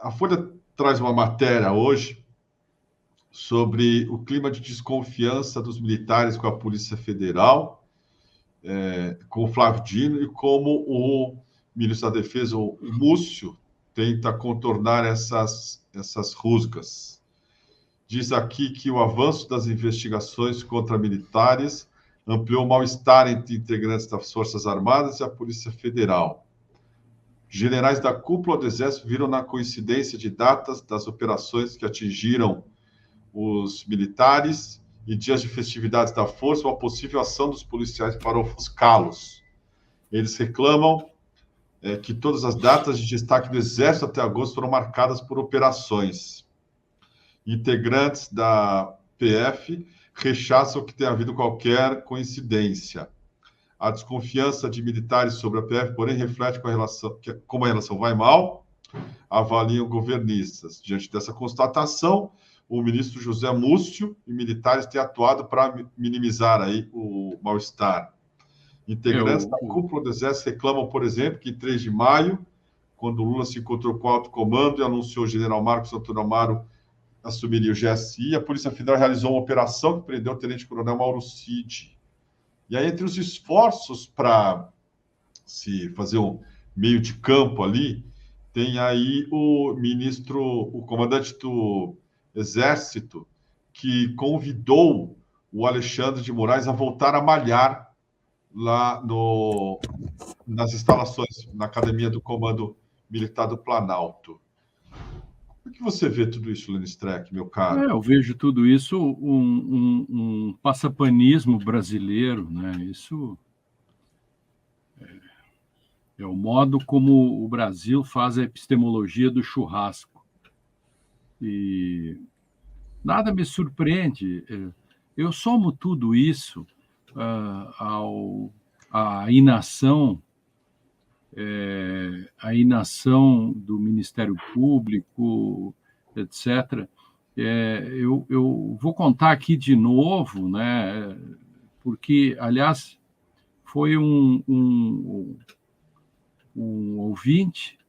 A Folha traz uma matéria hoje sobre o clima de desconfiança dos militares com a Polícia Federal, com o Flávio Dino, e como o ministro da Defesa, o Múcio, tenta contornar essas rusgas. Diz aqui que o avanço das investigações contra militares ampliou o mal-estar entre integrantes das Forças Armadas e a Polícia Federal. Generais da cúpula do Exército viram na coincidência de datas das operações que atingiram os militares e dias de festividades da Força uma possível ação dos policiais para ofuscá-los. Eles reclamam que todas as datas de destaque do Exército até agosto foram marcadas por operações. Integrantes da PF rechaçam que tenha havido qualquer coincidência. A desconfiança de militares sobre a PF, porém, reflete como a relação vai mal, avaliam governistas. Diante dessa constatação, o ministro José Múcio e militares têm atuado para minimizar aí o mal-estar. Integrantes da cúpula do Exército reclamam, por exemplo, que em 3 de maio, quando Lula se encontrou com o alto comando e anunciou o general Marcos Antônio Amaro assumiria o GSI, a Polícia Federal realizou uma operação que prendeu o tenente-coronel Mauro Cid. E aí, entre os esforços para se fazer um meio de campo ali, tem aí o comandante do Exército, que convidou o Alexandre de Moraes a voltar a malhar lá nas instalações, na Academia do Comando Militar do Planalto. Como é que você vê tudo isso, Lênin Streck, meu caro? Eu vejo tudo isso um passapanismo brasileiro, né? Isso é o modo como o Brasil faz a epistemologia do churrasco. E nada me surpreende. Eu somo tudo isso à inação do Ministério Público, etc. Eu vou contar aqui de novo, né? Porque, aliás, foi um ouvinte,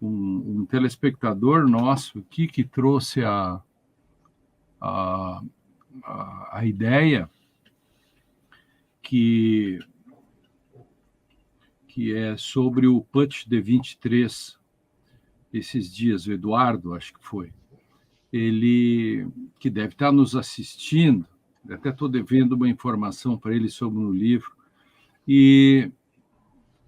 um telespectador nosso aqui que trouxe a ideia que é sobre o Putsch de 23, esses dias, o Eduardo, acho que foi. Ele, que deve estar nos assistindo, até estou devendo uma informação para ele sobre o livro, e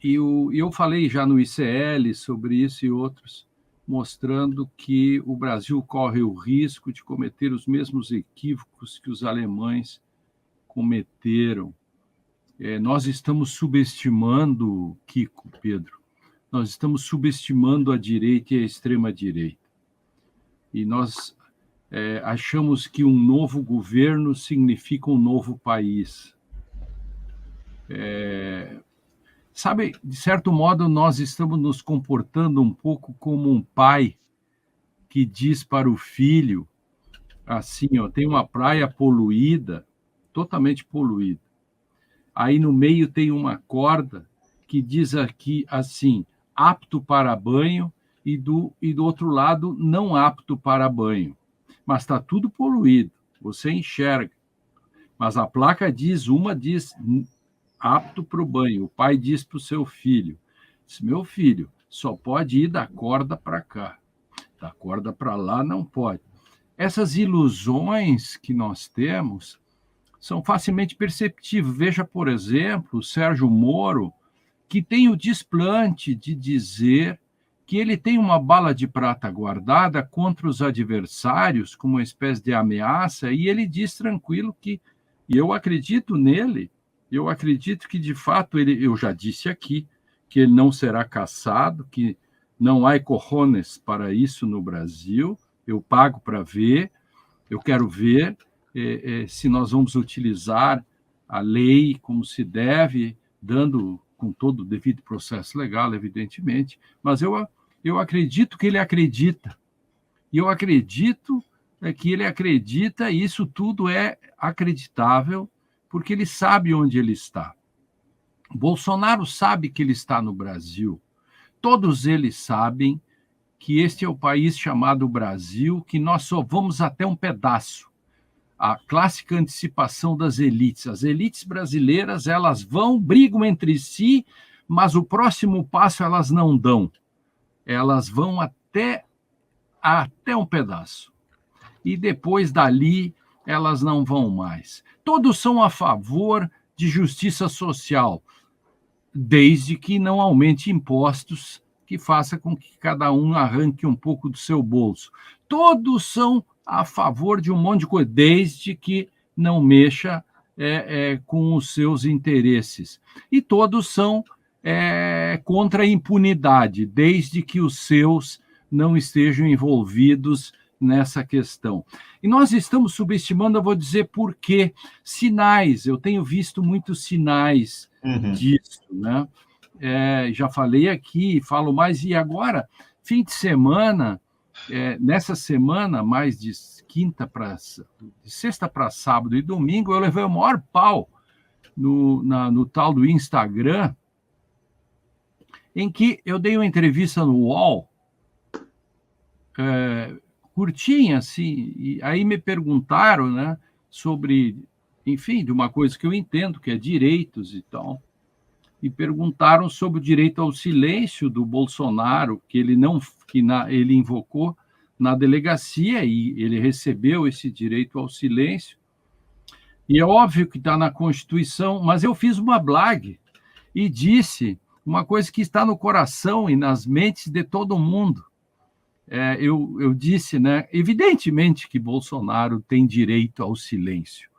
eu falei já no ICL sobre isso e outros, mostrando que o Brasil corre o risco de cometer os mesmos equívocos que os alemães cometeram. Nós estamos subestimando, Kiko, Pedro, nós estamos subestimando a direita e a extrema-direita. E nós achamos que um novo governo significa um novo país. Sabe, de certo modo, nós estamos nos comportando um pouco como um pai que diz para o filho, assim, tem uma praia poluída, totalmente poluída. Aí no meio tem uma corda que diz aqui assim, apto para banho, e do outro lado, não apto para banho. Mas está tudo poluído, você enxerga. Mas a placa diz apto para o banho. O pai diz para o seu filho, meu filho, só pode ir da corda para cá. Da corda para lá não pode. Essas ilusões que nós temos são facilmente perceptíveis. Veja, por exemplo, o Sérgio Moro, que tem o desplante de dizer que ele tem uma bala de prata guardada contra os adversários, como uma espécie de ameaça, e ele diz tranquilo que, e eu acredito nele, eu acredito que, de fato, eu já disse aqui, que ele não será caçado, que não há cojones para isso no Brasil, eu pago para ver, eu quero ver se nós vamos utilizar a lei como se deve, dando com todo o devido processo legal, evidentemente, mas eu acredito que ele acredita, e eu acredito que ele acredita, e isso tudo é acreditável, porque ele sabe onde ele está. Bolsonaro sabe que ele está no Brasil, todos eles sabem que este é o país chamado Brasil, que nós só vamos até um pedaço. A clássica antecipação das elites. As elites brasileiras, elas brigam entre si, mas o próximo passo elas não dão. Elas vão até um pedaço. E depois dali, elas não vão mais. Todos são a favor de justiça social, desde que não aumente impostos, que faça com que cada um arranque um pouco do seu bolso. Todos são a favor de um monte de coisa, desde que não mexa com os seus interesses. E todos são contra a impunidade, desde que os seus não estejam envolvidos nessa questão. E nós estamos subestimando, eu vou dizer por quê. Sinais, eu tenho visto muitos sinais disso, né? Já falei aqui, falo mais, e agora, fim de semana, nessa semana, mais de sexta para sábado e domingo, eu levei o maior pau no tal do Instagram, em que eu dei uma entrevista no UOL, curtinha, assim, e aí me perguntaram, né, sobre, enfim, de uma coisa que eu entendo, que é direitos e tal, e perguntaram sobre o direito ao silêncio do Bolsonaro, que ele invocou na delegacia, e ele recebeu esse direito ao silêncio. E é óbvio que está na Constituição, mas eu fiz uma blague e disse uma coisa que está no coração e nas mentes de todo mundo. Eu disse, né, evidentemente que Bolsonaro tem direito ao silêncio.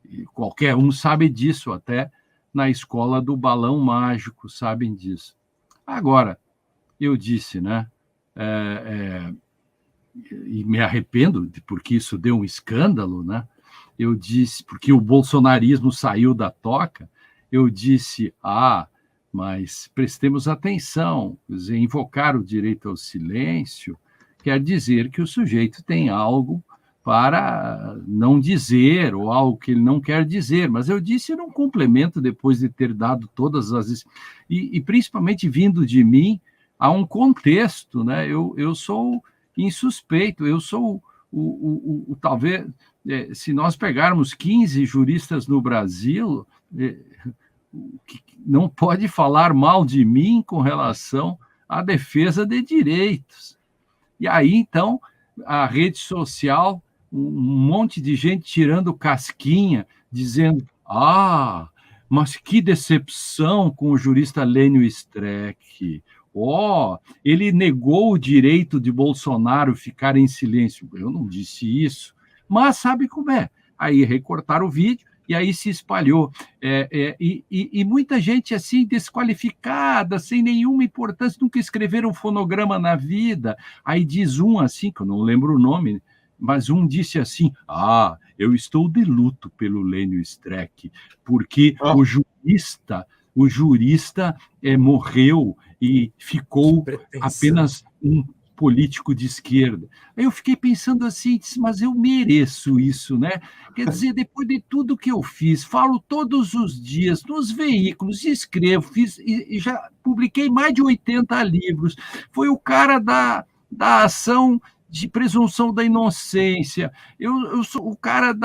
E qualquer um sabe disso, até na escola do balão mágico, sabem disso. Agora, eu disse, né, e me arrependo, porque isso deu um escândalo, né? Eu disse, porque o bolsonarismo saiu da toca, eu disse, mas prestemos atenção, quer dizer, invocar o direito ao silêncio quer dizer que o sujeito tem algo para não dizer, ou algo que ele não quer dizer. Mas eu disse num complemento, depois de ter dado todas as... E principalmente vindo de mim, há um contexto, né? Eu sou insuspeito, eu sou talvez, se nós pegarmos 15 juristas no Brasil, não pode falar mal de mim com relação à defesa de direitos. E aí, então, a rede social, um monte de gente tirando casquinha, dizendo, mas que decepção com o jurista Lênio Streck. Ele negou o direito de Bolsonaro ficar em silêncio. Eu não disse isso, mas sabe como é? Aí recortaram o vídeo e aí se espalhou. E muita gente assim, desqualificada, sem nenhuma importância, nunca escreveram um fonograma na vida. Aí diz um assim, que eu não lembro o nome, mas um disse assim, eu estou de luto pelo Lênio Streck, porque o jurista morreu e ficou apenas um político de esquerda. Aí eu fiquei pensando assim, disse, mas eu mereço isso, né? Quer dizer, depois de tudo que eu fiz, falo todos os dias nos veículos, escrevo, e já publiquei mais de 80 livros. Foi o cara da ação de presunção da inocência. Eu sou o cara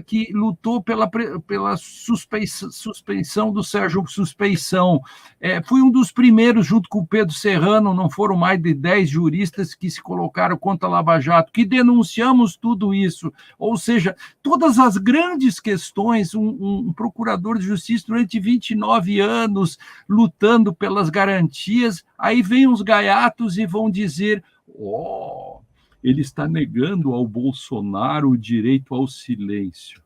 que lutou pela suspeição do Sérgio Suspeição. Fui um dos primeiros, junto com o Pedro Serrano, não foram mais de 10 juristas que se colocaram contra a Lava Jato, que denunciamos tudo isso. Ou seja, todas as grandes questões, um procurador de justiça durante 29 anos lutando pelas garantias, aí vem os gaiatos e vão dizer, ele está negando ao Bolsonaro o direito ao silêncio.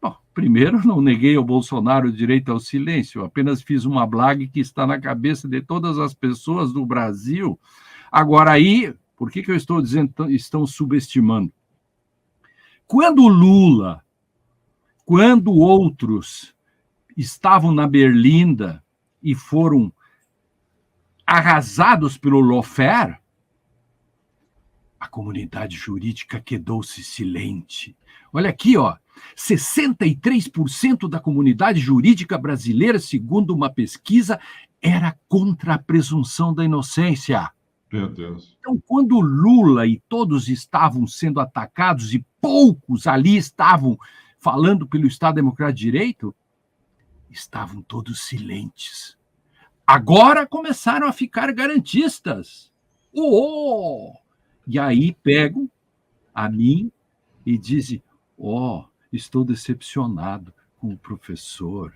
Bom, primeiro, não neguei ao Bolsonaro o direito ao silêncio, apenas fiz uma blague que está na cabeça de todas as pessoas do Brasil. Agora aí, por que eu estou dizendo que estão subestimando? Quando Lula, quando outros estavam na Berlinda e foram arrasados pelo lawfare, a comunidade jurídica quedou-se silente. Olha aqui, 63% da comunidade jurídica brasileira, segundo uma pesquisa, era contra a presunção da inocência. Meu Deus. Então, quando Lula e todos estavam sendo atacados e poucos ali estavam falando pelo Estado Democrático de Direito, estavam todos silentes. Agora começaram a ficar garantistas. Oh! E aí pegam a mim e dizem: estou decepcionado com o professor,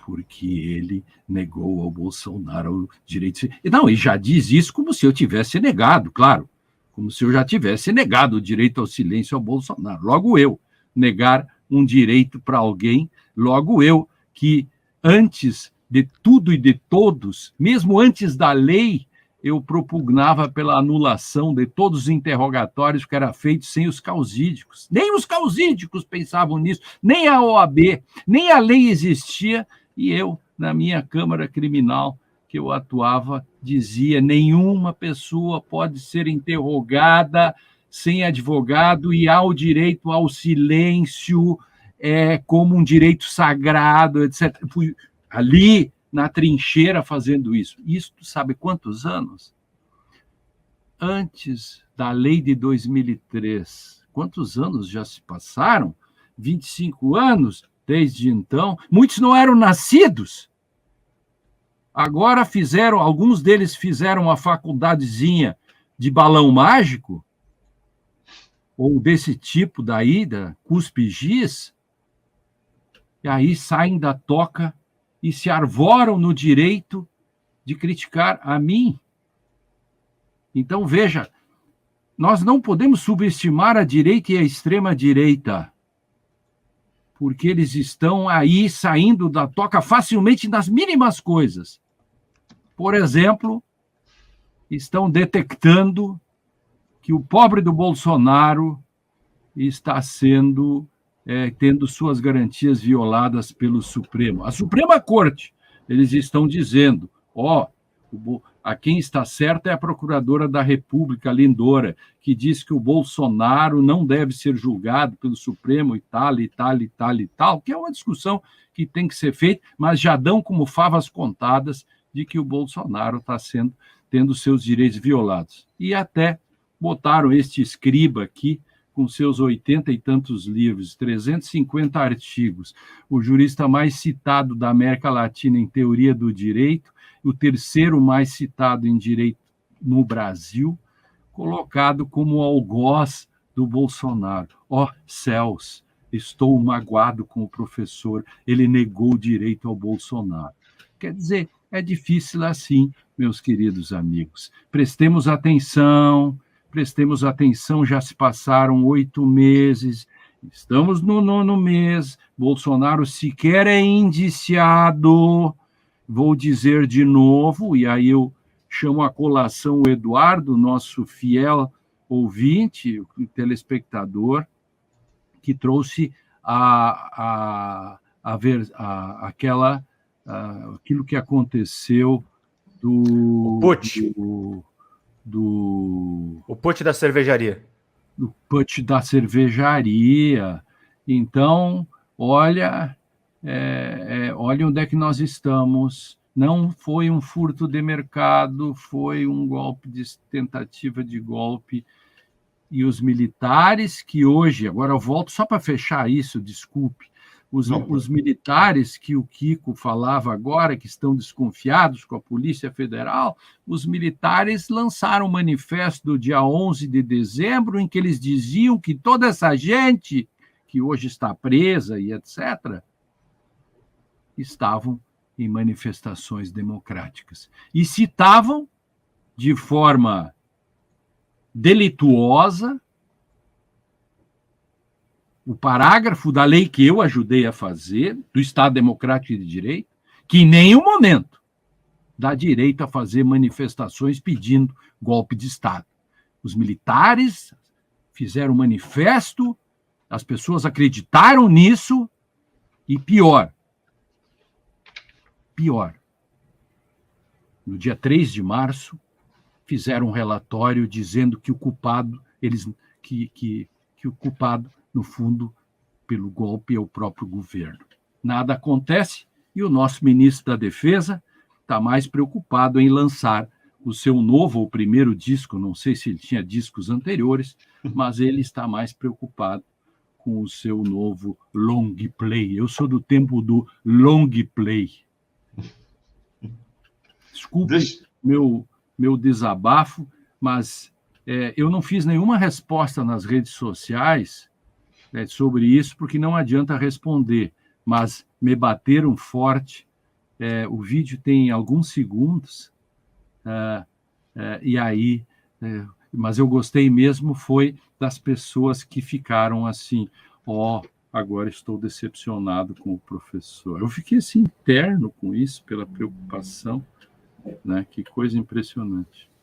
porque ele negou ao Bolsonaro o direito de... Não, e já diz isso como se eu tivesse negado, claro, como se eu já tivesse negado o direito ao silêncio ao Bolsonaro. Logo eu negar um direito para alguém, logo eu que antes de tudo e de todos, mesmo antes da lei, eu propugnava pela anulação de todos os interrogatórios que era feito sem os causídicos. Nem os causídicos pensavam nisso, nem a OAB, nem a lei existia, e eu, na minha Câmara Criminal, que eu atuava, dizia: nenhuma pessoa pode ser interrogada sem advogado e há o direito ao silêncio como um direito sagrado, etc. Fui ali na trincheira fazendo isso. Isso, sabe quantos anos? Antes da lei de 2003. Quantos anos já se passaram? 25 anos desde então. Muitos não eram nascidos. Agora alguns deles fizeram uma faculdadezinha de balão mágico, ou desse tipo daí, da cuspe-giz, e aí saem da toca e se arvoram no direito de criticar a mim. Então, veja, nós não podemos subestimar a direita e a extrema-direita, porque eles estão aí saindo da toca facilmente nas mínimas coisas. Por exemplo, estão detectando que o pobre do Bolsonaro está tendo suas garantias violadas pelo Supremo. A Suprema Corte, eles estão dizendo: a quem está certa é a Procuradora da República, Lindora, que diz que o Bolsonaro não deve ser julgado pelo Supremo e tal, e tal, e tal, e tal, que é uma discussão que tem que ser feita, mas já dão como favas contadas de que o Bolsonaro está tendo seus direitos violados. E até botaram este escriba aqui, com seus 80 e tantos livros, 350 artigos, o jurista mais citado da América Latina em teoria do direito, o terceiro mais citado em direito no Brasil, colocado como algoz do Bolsonaro. Céus, estou magoado com o professor, ele negou o direito ao Bolsonaro. Quer dizer, é difícil assim, meus queridos amigos. Prestemos atenção, já se passaram 8 meses, estamos no 9º mês, Bolsonaro sequer é indiciado. Vou dizer de novo, e aí eu chamo a colação o Eduardo, nosso fiel ouvinte, o telespectador, que trouxe aquilo que aconteceu o put da cervejaria. Do put da cervejaria. Então, olha onde é que nós estamos. Não foi um furto de mercado, foi um tentativa de golpe. E os militares que hoje, agora eu volto só para fechar isso, desculpe, os militares que o Kiko falava agora, que estão desconfiados com a Polícia Federal, os militares lançaram um manifesto do dia 11 de dezembro, em que eles diziam que toda essa gente que hoje está presa e etc., estavam em manifestações democráticas. E citavam, de forma delituosa, o parágrafo da lei que eu ajudei a fazer, do Estado Democrático de Direito, que em nenhum momento dá direito a fazer manifestações pedindo golpe de Estado. Os militares fizeram um manifesto, as pessoas acreditaram nisso, e pior, no dia 3 de março, fizeram um relatório dizendo que o culpado, que o culpado, no fundo, pelo golpe é o próprio governo. Nada acontece e o nosso ministro da Defesa está mais preocupado em lançar o seu novo, o primeiro disco, não sei se ele tinha discos anteriores, mas ele está mais preocupado com o seu novo long play. Eu sou do tempo do long play. Desculpe meu desabafo, mas eu não fiz nenhuma resposta nas redes sociais sobre isso, porque não adianta responder, mas me bateram forte. O vídeo tem alguns segundos, e aí... mas eu gostei mesmo foi das pessoas que ficaram assim, agora estou decepcionado com o professor. Eu fiquei assim, interno com isso, pela preocupação, né? Que coisa impressionante.